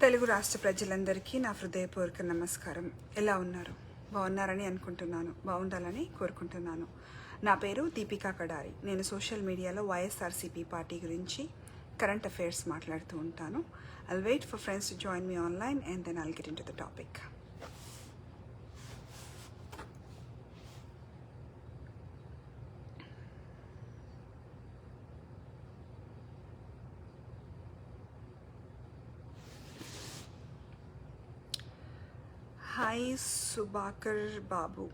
తెలుగు రాష్ట్ర ప్రజలందరికీ నా హృదయపూర్వక నమస్కారం. ఎలా ఉన్నారు? బాగున్నారని అనుకుంటున్నాను. బాగుండాలని కోరుకుంటున్నాను. నా పేరు దీపికా కడారి. నేను సోషల్ మీడియాలో వైఎస్ఆర్సీపీ పార్టీ గురించి కరెంట్ అఫైర్స్ మాట్లాడుతూ ఉంటాను. I'll wait for friends to join me online and then I'll get into the topic. Hi Subakar Babu.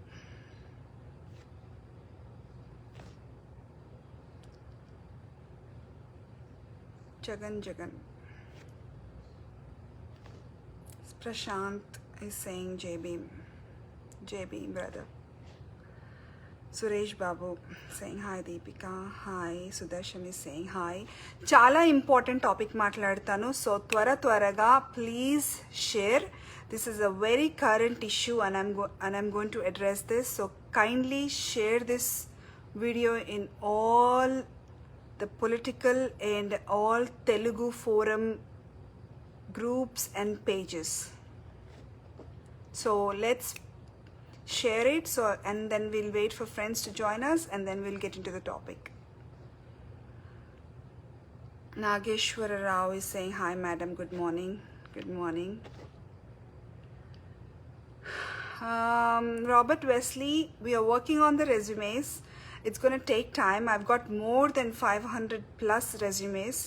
Jagan. Prashant is saying Jai Bhim brother. Suresh Babu saying hi Deepika. Hi Sudarshan is saying hi. Chala important topic మాట్లాడతాను. So త్వరగా please share. This is a very current issue and I'm going to address this. So kindly share this video in all the political and all Telugu forum groups and pages. So let's share it, and then we'll wait for friends to join us and then we'll get into the topic. Nageshwara Rao is saying hi madam, good morning. Robert Wesley, we are working on the resumes. It's going to take time. I've got more than 500 plus resumes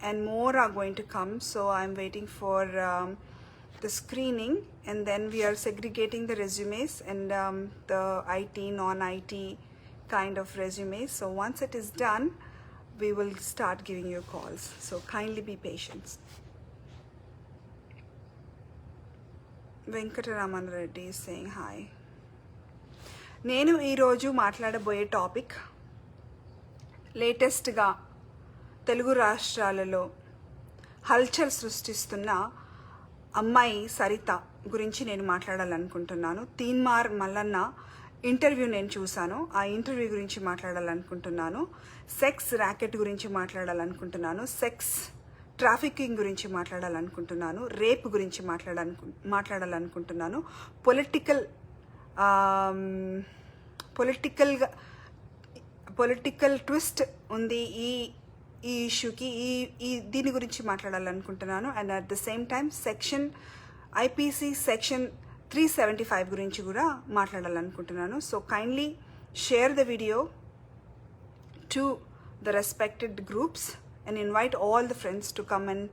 and more are going to come, so I'm waiting for the screening, and then we are segregating the resumes and the IT, non-IT kind of resumes. So once it is done, we will start giving you calls, so kindly be patient. Venkataraman Reddy is saying hi. నేను ఈరోజు మాట్లాడబోయే topic లేటెస్ట్గా తెలుగు రాష్ట్రాలలో హల్చల్ సృష్టిస్తున్న అమ్మాయి సరిత గురించి నేను మాట్లాడాలనుకుంటున్నాను. Teenmar Mallanna interview నేను చూశాను. ఆ ఇంటర్వ్యూ గురించి మాట్లాడాలనుకుంటున్నాను. సెక్స్ ర్యాకెట్ గురించి మాట్లాడాలనుకుంటున్నాను. సెక్స్ ట్రాఫికింగ్ గురించి మాట్లాడాలనుకుంటున్నాను. రేప్ గురించి మాట్లాడాలనుకుంటున్నాను. పొలిటికల్ ట్విస్ట్ ఉంది ఈ ఇష్యూకి. దీని గురించి మాట్లాడాలనుకుంటున్నాను. And at the same time IPC section 375 గురించి కూడా మాట్లాడాలనుకుంటున్నాను. So kindly share the video to the respected groups and invite all the friends to come and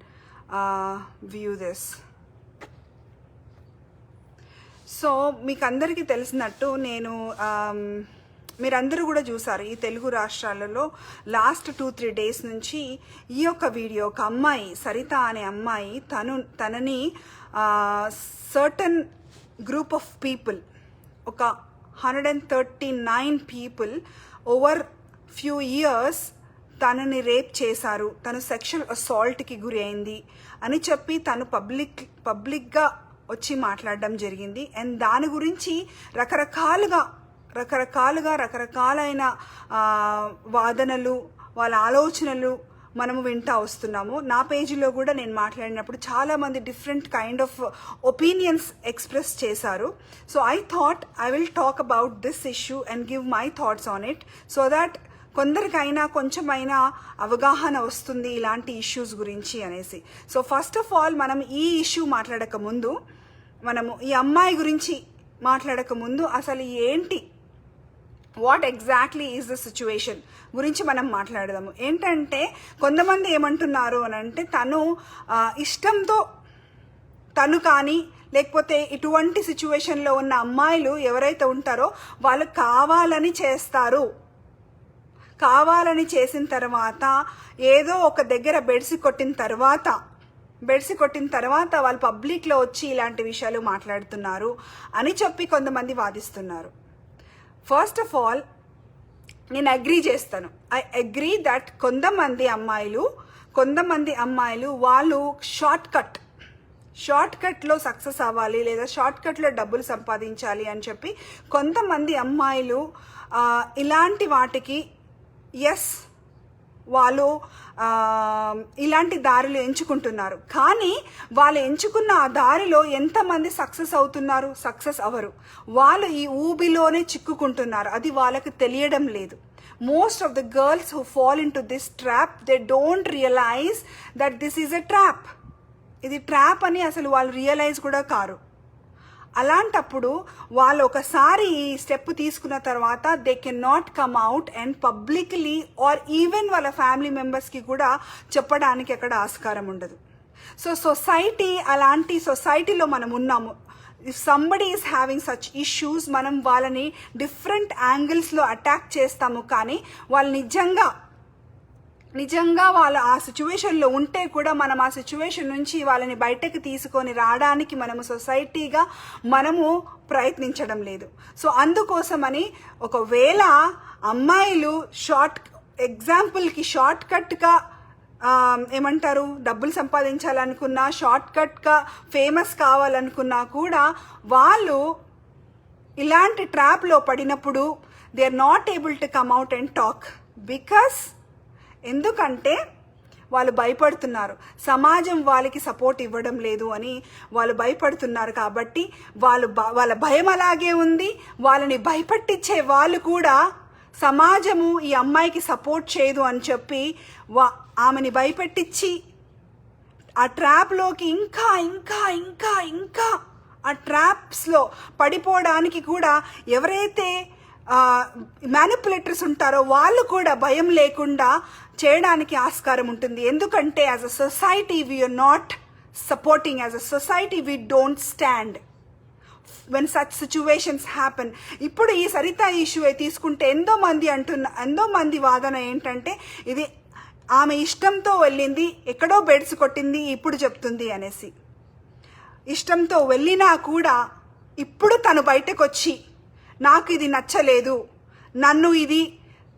view this. So మీకు అందరికీ తెలిసినట్టు నేను మీరందరూ కూడా చూసారు ఈ తెలుగు రాష్ట్రాలలో లాస్ట్ 2-3 డేస్ నుంచి ఈ యొక్క వీడియో. ఒక అమ్మాయి సరిత అనే అమ్మాయి తనని సర్టన్ గ్రూప్ ఆఫ్ పీపుల్, ఒక 139 పీపుల్ ఓవర్ ఫ్యూ ఇయర్స్ తనని రేప్ చేశారు, తను సెక్షువల్ అసాల్ట్కి గురి అయింది అని చెప్పి తను పబ్లిక్గా వచ్చి మాట్లాడడం జరిగింది. అండ్ దాని గురించి రకరకాలైన వాదనలు, వాళ్ళ ఆలోచనలు మనము వింటూ వస్తున్నాము. నా పేజీలో కూడా నేను మాట్లాడినప్పుడు చాలామంది different kind of opinions express చేశారు. So I thought I will talk about this issue and give my thoughts on it, so that కొందరికైనా కొంచెమైనా అవగాహన వస్తుంది ఇలాంటి ఇష్యూస్ గురించి అనేసి. సో ఫస్ట్ ఆఫ్ ఆల్ మనం ఈ ఇష్యూ మాట్లాడక ముందు, మనము ఈ అమ్మాయి గురించి మాట్లాడక ముందు అసలు ఏంటి, what exactly is the situation గురించి మనం మాట్లాడదాము. ఏంటంటే కొంతమంది ఏమంటున్నారు అని అంటే తను ఇష్టంతో తను కానీ లేకపోతే ఇటువంటి సిచ్యువేషన్లో ఉన్న అమ్మాయిలు ఎవరైతే ఉంటారో వాళ్ళు కావాలని చేసిన తర్వాత ఏదో ఒక దగ్గర బెడిసి కొట్టిన తర్వాత వాళ్ళు పబ్లిక్లో వచ్చి ఇలాంటి విషయాలు మాట్లాడుతున్నారు అని చెప్పి కొంతమంది వాదిస్తున్నారు. ఫస్ట్ ఆఫ్ ఆల్ నేను అగ్రీ చేస్తాను. ఐ అగ్రీ దట్ కొంతమంది అమ్మాయిలు వాళ్ళు షార్ట్ కట్లో సక్సెస్ అవ్వాలి లేదా షార్ట్ కట్లో డబ్బులు సంపాదించాలి అని చెప్పి కొంతమంది అమ్మాయిలు ఇలాంటి వాటికి ఎస్ వాళ్ళు ఇలాంటి దారులు ఎంచుకుంటున్నారు. కానీ వాళ్ళు ఎంచుకున్న ఆ దారిలో ఎంతమంది సక్సెస్ అవుతున్నారు? సక్సెస్ అవ్వరు. వాళ్ళు ఈ ఊబిలోనే చిక్కుకుంటున్నారు. అది వాళ్ళకి తెలియడం లేదు. Most of the girls who fall into this trap, they don't realise that this is a trap. ఇది ట్రాప్ అని అసలు వాళ్ళు రియలైజ్ కూడా కారు. అలాంటప్పుడు వాళ్ళు ఒకసారి ఈ స్టెప్ తీసుకున్న తర్వాత they can not come out and publicly or even వాళ్ళ ఫ్యామిలీ మెంబర్స్కి కూడా చెప్పడానికి అక్కడ ఆస్కారం ఉండదు. సో సొసైటీ, అలాంటి సొసైటీలో మనం ఉన్నాము. If somebody is having such issues, మనం వాళ్ళని డిఫరెంట్ యాంగిల్స్లో అటాక్ చేస్తాము. కానీ వాళ్ళు నిజంగా వాళ్ళు ఆ సిచ్యువేషన్లో ఉంటే కూడా మనం ఆ సిచ్యువేషన్ నుంచి వాళ్ళని బయటకు తీసుకొని రావడానికి మనము సొసైటీగా మనము ప్రయత్నించడం లేదు. సో అందుకోసమని ఒకవేళ అమ్మాయిలు ఎగ్జాంపుల్కి షార్ట్ కట్గా ఏమంటారు, డబ్బులు సంపాదించాలనుకున్నా, షార్ట్ కట్గా ఫేమస్ కావాలనుకున్నా కూడా వాళ్ళు ఇలాంటి ట్రాప్లో పడినప్పుడు they are not able to come out and talk. ఎందుకంటే వాళ్ళు భయపడుతున్నారు, సమాజం వాళ్ళకి సపోర్ట్ ఇవ్వడం లేదు అని వాళ్ళు భయపడుతున్నారు. కాబట్టి వాళ్ళ భయం అలాగే ఉంది. వాళ్ళని భయపట్టించే వాళ్ళు కూడా సమాజము ఈ అమ్మాయికి సపోర్ట్ చేయదు అని చెప్పి ఆమెని భయపెట్టించి ఆ ట్రాప్లోకి ఇంకా ఇంకా ఇంకా ఇంకా ఆ ట్రాప్స్లో పడిపోవడానికి కూడా ఎవరైతే మ్యానిపులేటర్స్ ఉంటారో వాళ్ళు కూడా భయం లేకుండా చేయడానికి ఆస్కారం ఉంటుంది. ఎందుకంటే as a society we're not supporting, as a society we don't stand when such situations happen. ఇప్పుడు ఈ సరిత ఇష్యూ తీసుకుంటే ఎంతో మంది వాదన ఏంటంటే ఇది ఆమె ఇష్టంతో వెళ్ళింది, ఎక్కడో బెడ్స్ కొట్టింది, ఇప్పుడు చెప్తుంది అనేసి. ఇష్టంతో వెళ్ళినా కూడా ఇప్పుడు తను బయటకు వచ్చి నాకు ఇది నచ్చలేదు, నన్ను ఇది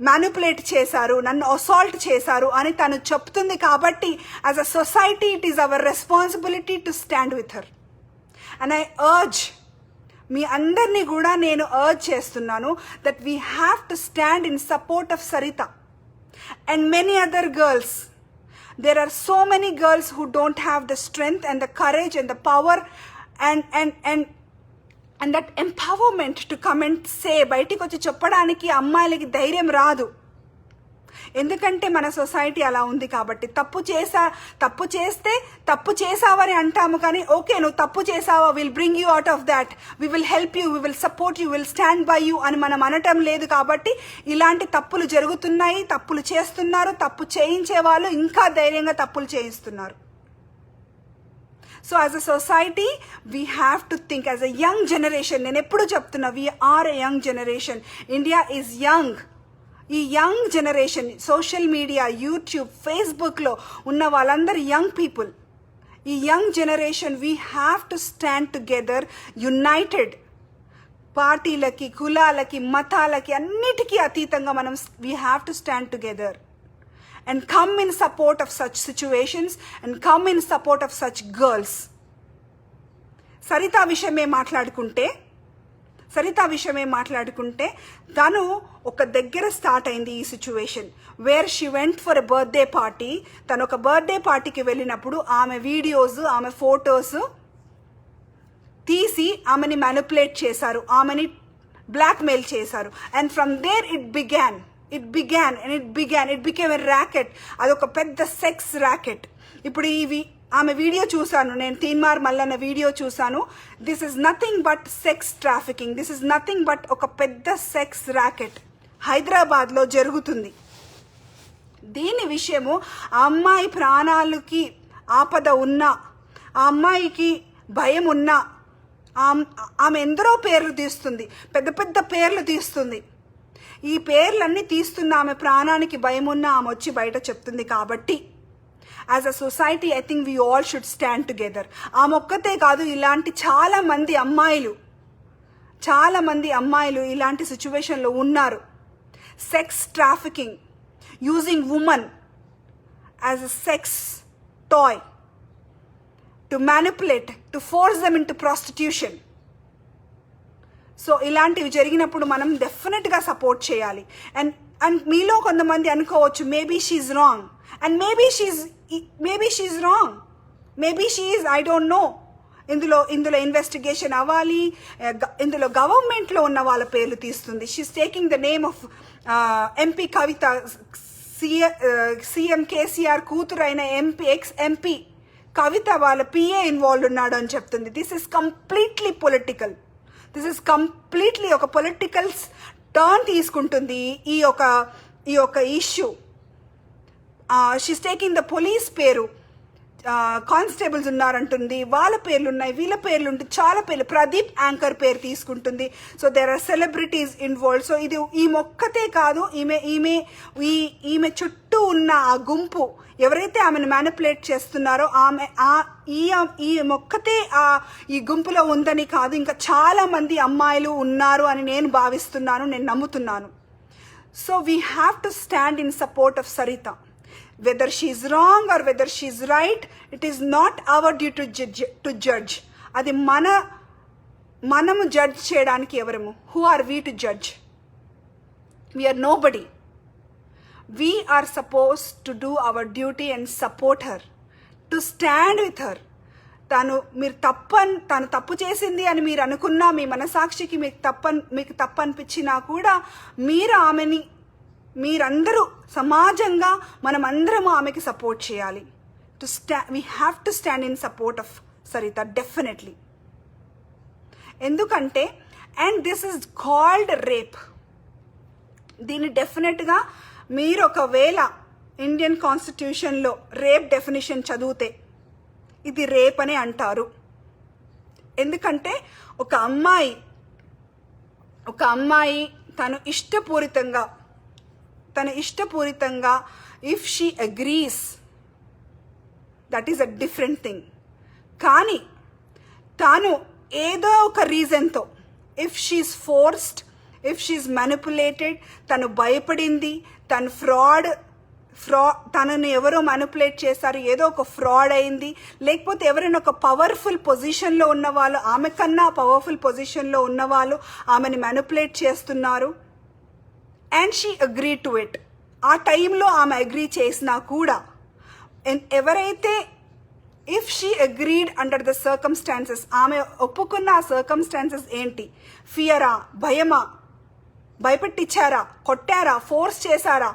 మ్యానిపులేట్ చేశారు, నన్ను అసాల్ట్ చేశారు అని తను చెప్తుంది. కాబట్టి as a society it is our responsibility to stand with her. And I urge, మీ అందరినీ కూడా నేను అర్జ్ చేస్తున్నాను that we have to stand in support of Sarita and many other girls. There are so many girls who don't have the strength and the courage and the power and that empowerment to come and say, బయటికి వచ్చి చెప్పడానికి అమ్మాయిలకి ధైర్యం రాదు. ఎందుకంటే మన society అలా ఉంది. కాబట్టి తప్పు చేస్తే తప్పు చేసావని అంటాము. కానీ ఓకే, నువ్వు తప్పు చేసావా, will bring you out of that, we will help you, we will support you, will stand by you అని మనం అనటం లేదు. కాబట్టి ఇలాంటి తప్పులు జరుగుతున్నాయి, తప్పులు చేస్తున్నారు, తప్పు చేయించే వాళ్ళు ఇంకా ధైర్యంగా తప్పులు చేయిస్తున్నారు. So as a society we have to think as a young generation. నేను ఎప్పుడు చెప్తున్నా, we are a young generation. India is young. ఈ young generation, social media, YouTube, ఫేస్బుక్లో ఉన్న వాళ్ళందరూ యంగ్ పీపుల్. ఈ young generation we have to stand together united. పార్టీలకి, కులాలకి, మతాలకి అన్నిటికీ అతీతంగా మనం we have to stand together and come in support of such situations and come in support of such girls. Saritha విషయమే మాట్లాడుకుంటే తను ఒక దగ్గర స్టార్ట్ అయింది ఈ situation, where she went for a birthday party. తను ఒక బర్త్డే పార్టీకి వెళ్ళినప్పుడు ఆమె వీడియోస్, ఆమె ఫొటోస్ తీసి ఆమెని మ్యానిపులేట్ చేశారు, ఆమెని బ్లాక్మెయిల్ చేశారు. And from there it became a racket. అదొక పెద్ద సెక్స్ ర్యాకెట్. ఇప్పుడు ఆమె వీడియో చూశాను నేను, తీన్మార్ మల్లన్న వీడియో చూశాను. This is nothing but sex trafficking. This is nothing but ఒక పెద్ద సెక్స్ ర్యాకెట్ హైదరాబాద్లో జరుగుతుంది. దీని విషయము ఆ అమ్మాయి ప్రాణాలకి ఆపద ఉన్నా, ఆ అమ్మాయికి భయం ఉన్నా, ఆమె ఎందరో పేర్లు తీస్తుంది, పెద్ద పెద్ద పేర్లు తీస్తుంది. ఈ పేర్లన్నీ తీస్తున్న ఆమె ప్రాణానికి భయం ఉన్న ఆమె వచ్చి బయట చెప్తుంది. కాబట్టి as a society I think we all should stand together. ఆమె ఒక్కతే కాదు, ఇలాంటి చాలా మంది అమ్మాయిలు ఇలాంటి సిచ్యువేషన్లో ఉన్నారు. Sex trafficking, using women as a sex toy to manipulate, to force them in to prostitution. So ఇలాంటివి జరిగినప్పుడు మనం డెఫినెట్గా సపోర్ట్ చేయాలి. అండ్ అండ్ మీలో కొంతమంది అనుకోవచ్చు maybe she's wrong, and maybe she's wrong, maybe she's, I don't know. ఇందులో investigation అవ్వాలి. ఇందులో గవర్నమెంట్లో ఉన్న వాళ్ళ పేర్లు తీస్తుంది. She's taking the name of MP Kavitha, CM KCR కూతురైన ఎక్స్-ఎంపీ కవిత వాళ్ళ పిఏ ఇన్వాల్వ్ ఉన్నాడు అని చెప్తుంది. This is completely political. This is completely ఒక పొలిటికల్ టర్న్ తీసుకుంటుంది ఈ యొక్క issue. She's taking the police పేరు, కానిస్టేబుల్స్ ఉన్నారంటుంది, వాళ్ళ పేర్లు ఉన్నాయి, వీళ్ళ పేర్లు ఉంటుంది, చాలా పేర్లు, ప్రదీప్ యాంకర్ పేరు తీసుకుంటుంది. So there are celebrities involve. So ఇది ఈ మొక్కతే కాదు, ఈమె చుట్టూ ఉన్న ఆ గుంపు ఎవరైతే ఆమెను మ్యానిపులేట్ చేస్తున్నారో ఈ మొక్కతే ఈ గుంపులో ఉందని కాదు, ఇంకా చాలా మంది అమ్మాయిలు ఉన్నారు అని నేను భావిస్తున్నాను, నేను నమ్ముతున్నాను. So we have to stand in support of Saritha. Whether she is wrong or whether she is right, it is not our duty to judge. అది మనము జడ్జ్ చేయడానికి ఎవరము? Who are we to judge? We are nobody. We are supposed to do our duty and support her, to stand with her. తను తప్పు చేసింది అని మీరు అనుకున్నా, మీ మనసాక్షికి మీకు తప్పు అనిపించినా కూడా మీరందరూ సమాజంగా మనమందరము ఆమెకి సపోర్ట్ చేయాలి. We have to stand in support of Sarita, definitely. ఎందుకంటే and this is called rape. దీన్ని డెఫినెట్గా మీరు ఒకవేళ ఇండియన్ కాన్స్టిట్యూషన్లో రేప్ డెఫినేషన్ చదివితే ఇది రేప్ అని అంటారు. ఎందుకంటే ఒక అమ్మాయి తను ఇష్టపూరితంగా if she agrees, that is a different thing. కానీ తాను ఏదో ఒక రీజన్తో if she's forced, if she's manipulated, తను భయపడింది, తనని ఎవరో మ్యానిపులేట్ చేశారు, ఏదో ఒక ఫ్రాడ్ అయింది, లేకపోతే ఎవరైనా ఒక పవర్ఫుల్ పొజిషన్లో ఉన్నవాళ్ళు, ఆమె కన్నా పవర్ఫుల్ పొజిషన్లో ఉన్నవాళ్ళు ఆమెని మ్యానిపులేట్ చేస్తున్నారు, and she agree to it. ఆ టైంలో ఆమె అగ్రీ చేసినా కూడా ఎవరైతే if she agreed under the circumstances, ఆమె ఒప్పుకున్న ఆ సర్కమ్స్టాన్సెస్ ఏంటి? ఫియరా, భయమా, భయపెట్టించారా, కొట్టారా, ఫోర్స్ చేశారా,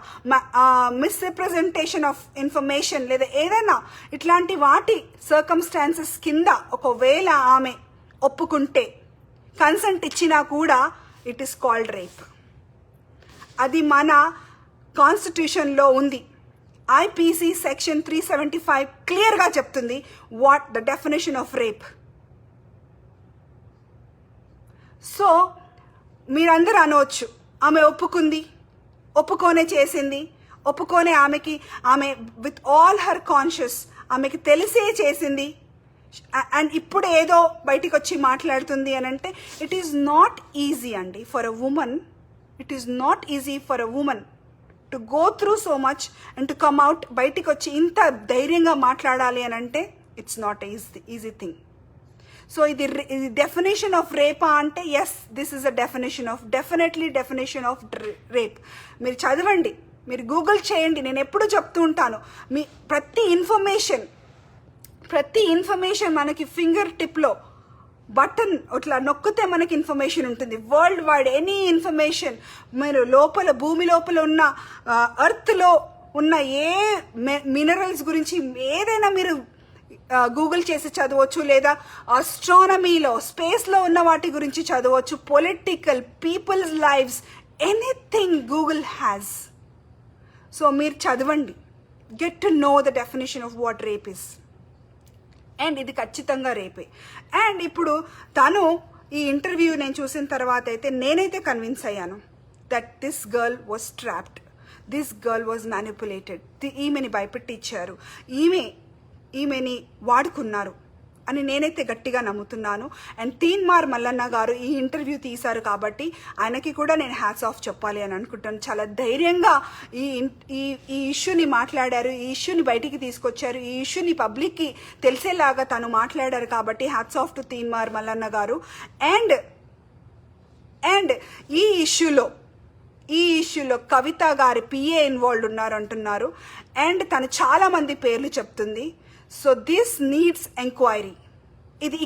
మిస్రిప్రజెంటేషన్ ఆఫ్ ఇన్ఫర్మేషన్, లేదా ఏదైనా ఇట్లాంటి వాటి సర్కమ్స్టాన్సెస్ కింద ఒకవేళ ఆమె ఒప్పుకుంటే, కన్సెంట్ ఇచ్చినా కూడా ఇట్ ఈస్ కాల్డ్ రేప్. అది మన కాన్స్టిట్యూషన్లో ఉంది. ఐపీసీ సెక్షన్ 375 క్లియర్గా చెప్తుంది what the definition of rape. So మీరందరూ అనవచ్చు ఆమె ఒప్పుకోనే చేసింది, ఆమె విత్ ఆల్ హర్ కాన్షియస్, ఆమెకి తెలిసే చేసింది, అండ్ ఇప్పుడు ఏదో బయటికి వచ్చి మాట్లాడుతుంది అని అంటే ఇట్ ఈస్ నాట్ ఈజీ అండి for a women. It is not easy for a woman to go through so much and to come out, బయటికి వచ్చి ఇంత ధైర్యంగా మాట్లాడాలి అని అంటే it's not easy thing. So ఇది డెఫినేషన్ ఆఫ్ రేపా అంటే yes, this is a definition of rape. మీరు చదవండి, మీరు గూగుల్ చేయండి. నేను ఎప్పుడు చెప్తూ ఉంటాను, మీ ప్రతి ఇన్ఫర్మేషన్ మనకి ఫింగర్ టిప్లో బటన్ అట్లా నొక్కితే మనకి ఇన్ఫర్మేషన్ ఉంటుంది. వరల్డ్ వైడ్ ఎనీ ఇన్ఫర్మేషన్, మీరు భూమి లోపల ఉన్న ఎర్త్లో ఉన్న ఏ మినరల్స్ గురించి ఏదైనా మీరు గూగుల్ చేసి చదవచ్చు, లేదా ఆస్ట్రానమీలో స్పేస్లో ఉన్న వాటి గురించి చదవచ్చు, political, people's lives, anything Google has. So మీరు చదవండి, get to know the definition of what rape is. And ఇది ఖచ్చితంగా రేపే. అండ్ ఇప్పుడు తను ఈ ఇంటర్వ్యూ నేను చూసిన తర్వాత అయితే నేనైతే కన్విన్స్ అయ్యాను that this girl was trapped, this girl was manipulated. ఈమెని భయపెట్టించారు, ఈమెని వాడుకున్నారు అని నేనైతే గట్టిగా నమ్ముతున్నాను. అండ్ తీన్మార్ మల్లన్న గారు ఈ ఇంటర్వ్యూ తీశారు కాబట్టి ఆయనకి కూడా నేను హ్యాట్స్ ఆఫ్ చెప్పాలి అని అనుకుంటాను. చాలా ధైర్యంగా ఈ ఇష్యూని మాట్లాడారు, ఈ ఇష్యూని బయటికి తీసుకొచ్చారు, ఈ ఇష్యూని పబ్లిక్కి తెలిసేలాగా తను మాట్లాడారు కాబట్టి hats off to Teenmar Mallanna గారు. అండ్ ఈ ఈ ఇష్యూలో కవిత గారి పిఏ ఇన్వాల్వ్డ్ ఉన్నారు అంటున్నారు. అండ్ తను చాలామంది పేర్లు చెప్తుంది. So this needs enquiry. ఇది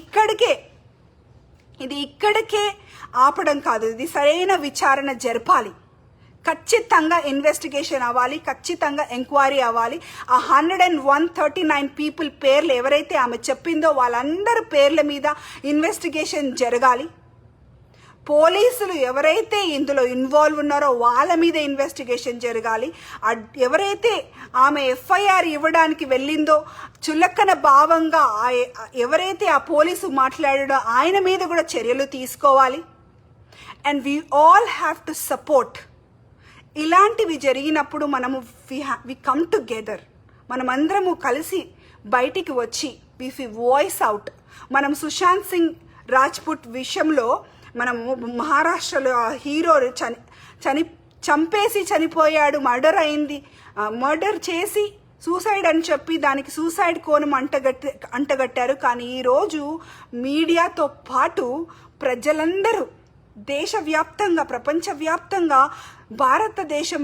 ఇక్కడికే ఆపడం కాదు, ఇది సరైన విచారణ జరపాలి. ఖచ్చితంగా ఇన్వెస్టిగేషన్ అవ్వాలి, ఖచ్చితంగా ఎంక్వైరీ అవ్వాలి. ఆ 139 పీపుల్ పేర్లు ఎవరైతే ఆమె చెప్పిందో వాళ్ళందరి పేర్ల మీద ఇన్వెస్టిగేషన్ జరగాలి. పోలీసులు ఎవరైతే ఇందులో ఇన్వాల్వ్ ఉన్నారో వాళ్ళ మీద ఇన్వెస్టిగేషన్ జరగాలి. ఎవరైతే ఆమె ఎఫ్ఐఆర్ ఇవ్వడానికి వెళ్ళిందో చులకన భావంగా ఎవరైతే ఆ పోలీసు మాట్లాడాడో ఆయన మీద కూడా చర్యలు తీసుకోవాలి. And we all have to support. ఇలాంటివి జరిగినప్పుడు మనము వి కమ్ టుగెదర్, మనమందరము కలిసి బయటికి వచ్చి వి వాయిస్ అవుట్. మనం సుశాంత్ సింగ్ రాజ్పుట్ విషయంలో మనము మహారాష్ట్రలో ఆ హీరో చంపేసి చనిపోయాడు, మర్డర్ అయింది, మర్డర్ చేసి సూసైడ్ అని చెప్పి దానికి సూసైడ్ కోణం అంటగట్టారు. కానీ ఈరోజు మీడియాతో పాటు ప్రజలందరూ దేశవ్యాప్తంగా ప్రపంచవ్యాప్తంగా భారతదేశం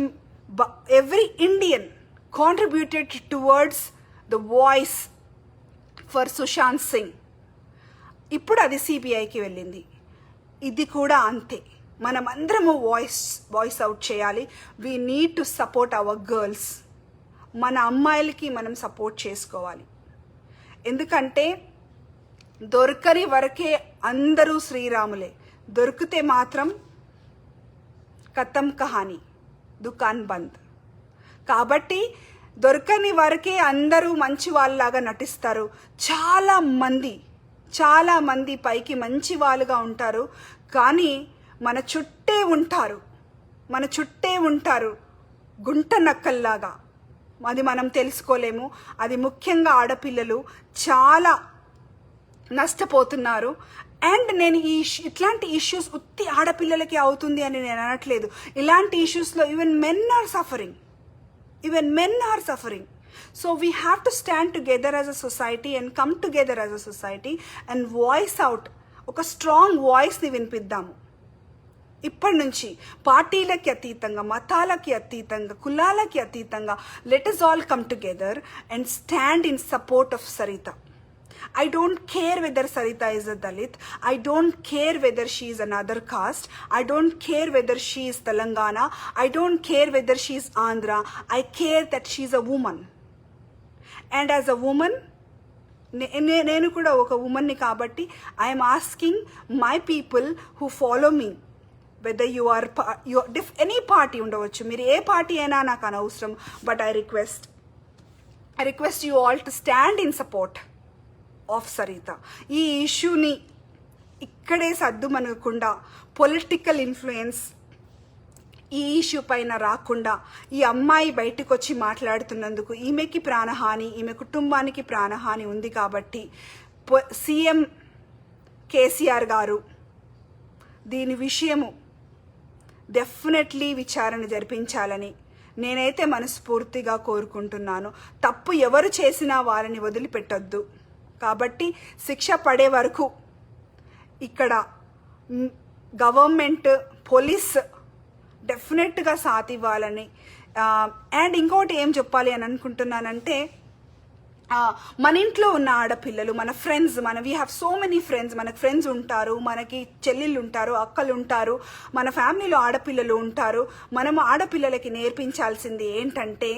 every Indian contributed towards the voice for Sushant Singh. ఇప్పుడు అది సిబిఐకి వెళ్ళింది. ఇది కూడా అంతే. మనమందరము వాయిస్ అవుట్ చేయాలి. We need to support our girls. మన అమ్మాయిలకి మనం సపోర్ట్ చేసుకోవాలి. ఎందుకంటే దొరకని వరకే అందరూ శ్రీరాములే, దొరికితే మాత్రం కథం కహానీ, దుకాన్ బంద్. కాబట్టి దొరకని వరకే అందరూ మంచి వాళ్ళలాగా నటిస్తారు. చాలా మంది పైకి మంచి వాళ్ళుగా ఉంటారు, కానీ మన చుట్టే ఉంటారు గుంట నక్కల్లాగా. అది మనం తెలుసుకోలేము. అది ముఖ్యంగా ఆడపిల్లలు చాలా నష్టపోతున్నారు. అండ్ నేను ఇట్లాంటి ఇష్యూస్ ఉత్తి ఆడపిల్లలకి అవుతుంది అని నేను అనట్లేదు. ఇలాంటి ఇష్యూస్లో even men are suffering. So we have to stand together as a society and come together as a society and voice out. ఒక స్ట్రాంగ్ వాయిస్ని వినిపిద్దాము. ఇప్పటి నుంచి పార్టీలకి అతీతంగా, మతాలకి అతీతంగా, కులాలకి అతీతంగా let us all come together and stand in support of Sarita. I don't care whether Sarita is a Dalit. I don't care whether she is another caste. I don't care whether she is Telangana. I don't care whether she is Andhra. I care that she is a woman. And as a woman, నేను కూడా ఒక ఉమెన్ని కాబట్టి I'm asking my people who follow me, whether you or any party ఉండవచ్చు, మీరు ఏ party అయినా నాకు అనవసరం, but I request you all to stand in support of Saritha. ఈ ఇష్యూని ఇక్కడే సర్దుమనకుండా పొలిటికల్ ఇన్ఫ్లుయెన్స్ ఈ ఇష్యూ పైన రాకుండా ఈ అమ్మాయి బయటకు వచ్చి మాట్లాడుతున్నందుకు ఈమెకి ప్రాణహాని, ఈమె కుటుంబానికి ప్రాణహాని ఉంది. కాబట్టి సీఎం కేసీఆర్ గారు దీని విషయము డెఫినెట్లీ విచారణ జరిపించాలని నేనైతే మనస్ఫూర్తిగా కోరుకుంటున్నాను. తప్పు ఎవరు చేసినా వారిని వదిలిపెట్టొద్దు. కాబట్టి శిక్ష పడే వరకు ఇక్కడ గవర్నమెంట్, పోలీస్ డెఫినెట్గా సాథ్ ఇవ్వాలని. అండ్ ఇంకోటి ఏం చెప్పాలి అని అనుకుంటున్నానంటే, మన ఇంట్లో ఉన్న ఆడపిల్లలు, మన friends, we have so many friends. మనకు ఫ్రెండ్స్ ఉంటారు, మనకి చెల్లెళ్ళు ఉంటారు, అక్కలు ఉంటారు, మన ఫ్యామిలీలో ఆడపిల్లలు ఉంటారు. మనము ఆడపిల్లలకి నేర్పించాల్సింది ఏంటంటే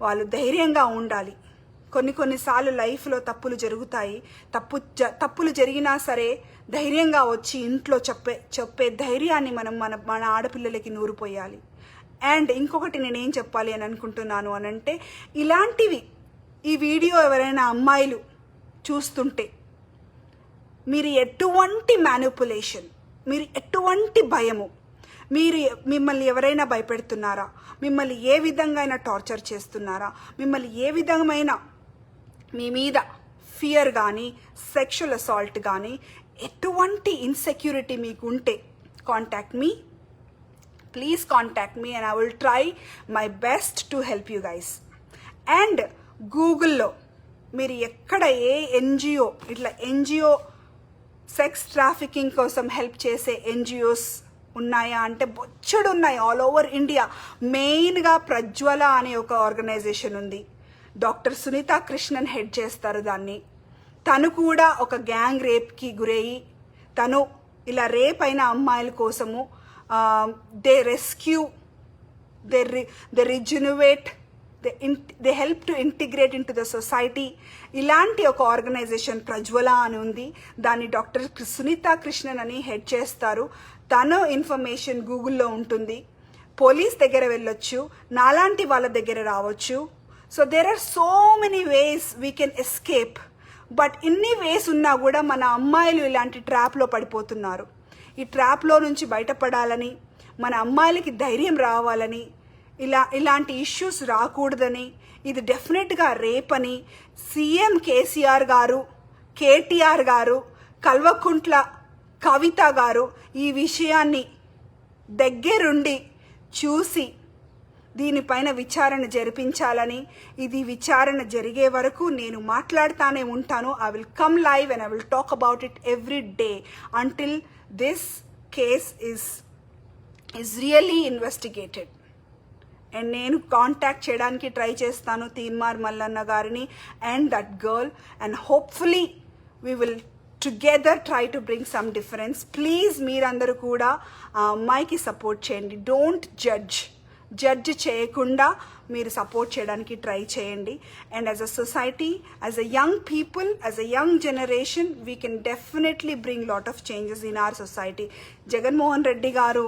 వాళ్ళు ధైర్యంగా ఉండాలి. కొన్నిసార్లు లైఫ్లో తప్పులు జరుగుతాయి. తప్పులు జరిగినా సరే ధైర్యంగా వచ్చి ఇంట్లో చెప్పే ధైర్యాన్ని మన ఆడపిల్లలకి నూరిపోయాలి. అండ్ ఇంకొకటి నేనేం చెప్పాలి అని అనుకుంటున్నాను అనంటే, ఇలాంటివి ఈ వీడియో ఎవరైనా అమ్మాయిలు చూస్తుంటే మీరు ఎటువంటి మ్యానిపులేషన్, మీరు ఎటువంటి భయము, మిమ్మల్ని ఎవరైనా భయపెడుతున్నారా, మిమ్మల్ని ఏ విధంగా టార్చర్ చేస్తున్నారా, మిమ్మల్ని ఏ విధమైన మీ మీద ఫియర్ కానీ, సెక్షువల్ అసాల్ట్ కానీ, ఎటువంటి ఇన్సెక్యూరిటీ మీకు ఉంటే contact me, please contact me and I will try my best to help you guys. And గూగుల్లో మీరు ఎక్కడ ఏ ఎన్జిఓ సెక్స్ ట్రాఫికింగ్ కోసం హెల్ప్ చేసే ఎన్జిఓస్ ఉన్నాయా అంటే బొచ్చడు ఉన్నాయి ఆల్ ఓవర్ ఇండియా. మెయిన్గా ప్రజ్వల అనే ఒక ఆర్గనైజేషన్ ఉంది. డాక్టర్ సునీత కృష్ణన్ హెడ్ చేస్తారు దాన్ని. తను కూడా ఒక గ్యాంగ్ రేప్కి గురయ్యి తను ఇలా రేప్ అయిన అమ్మాయిల కోసము they rescue, they rejuvenate, they help to integrate in to the society. ఇలాంటి ఒక ఆర్గనైజేషన్ ప్రజ్వల అని ఉంది. దాన్ని డాక్టర్ సునీత కృష్ణన్ అని హెడ్ చేస్తారు. తను ఇన్ఫర్మేషన్ గూగుల్లో ఉంటుంది. పోలీస్ దగ్గర వెళ్ళొచ్చు, నాలాంటి వాళ్ళ దగ్గర రావచ్చు. So there are so many ways we can escape. But ఇన్ని వేస్ ఉన్నా కూడా మన అమ్మాయిలు ఇలాంటి ట్రాప్లో పడిపోతున్నారు. ఈ ట్రాప్లో నుంచి బయటపడాలని, మన అమ్మాయిలకి ధైర్యం రావాలని, ఇలాంటి ఇష్యూస్ రాకూడదని, ఇది డెఫినెట్గా రేప్ అని సీఎం కేసీఆర్ గారు, కేటీఆర్ గారు, కల్వకుంట్ల కవిత గారు ఈ విషయాన్ని దగ్గరుండి చూసి దీనిపైన విచారణ జరిపించాలని, ఇది విచారణ జరిగే వరకు నేను మాట్లాడుతానే ఉంటాను. I will come live and I will talk about it every day until this case is really investigated. And నేను కాంటాక్ట్ చేయడానికి ట్రై చేస్తాను తీన్మార్ మల్లన్న గారిని and that girl, and hopefully we will together try to bring some difference. Please మీరందరూ కూడా ఆ అమ్మాయికి support చేయండి. Don't judge చేయకుండా మీరు సపోర్ట్ చేయడానికి ట్రై చేయండి. And as a society, as a young people, as a young generation, we can definitely bring lot of changes in our society. Jaganmohan Reddy గారు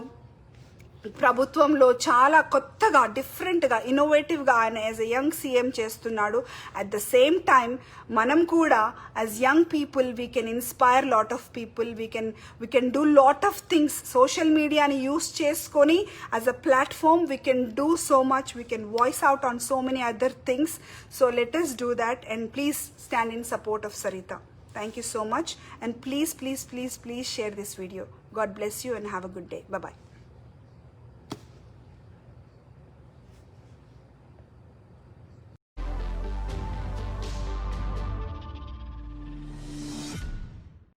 ప్రభుత్వంలో చాలా కొత్తగా, డిఫరెంట్గా, ఇన్నోవేటివ్గా ఆయన యాజ్ ఎ యంగ్ సీఎం చేస్తున్నాడు. అట్ ద సేమ్ టైం మనం కూడా as young people we can inspire lot of people. We can do lot of things. Social మీడియాని యూస్ చేసుకొని as a platform we can do so much. We can voice out on so many other things. So let us do that, and please stand in support of Sarita. Thank you so much, and please share this video. God bless you and have a good day. Bye bye.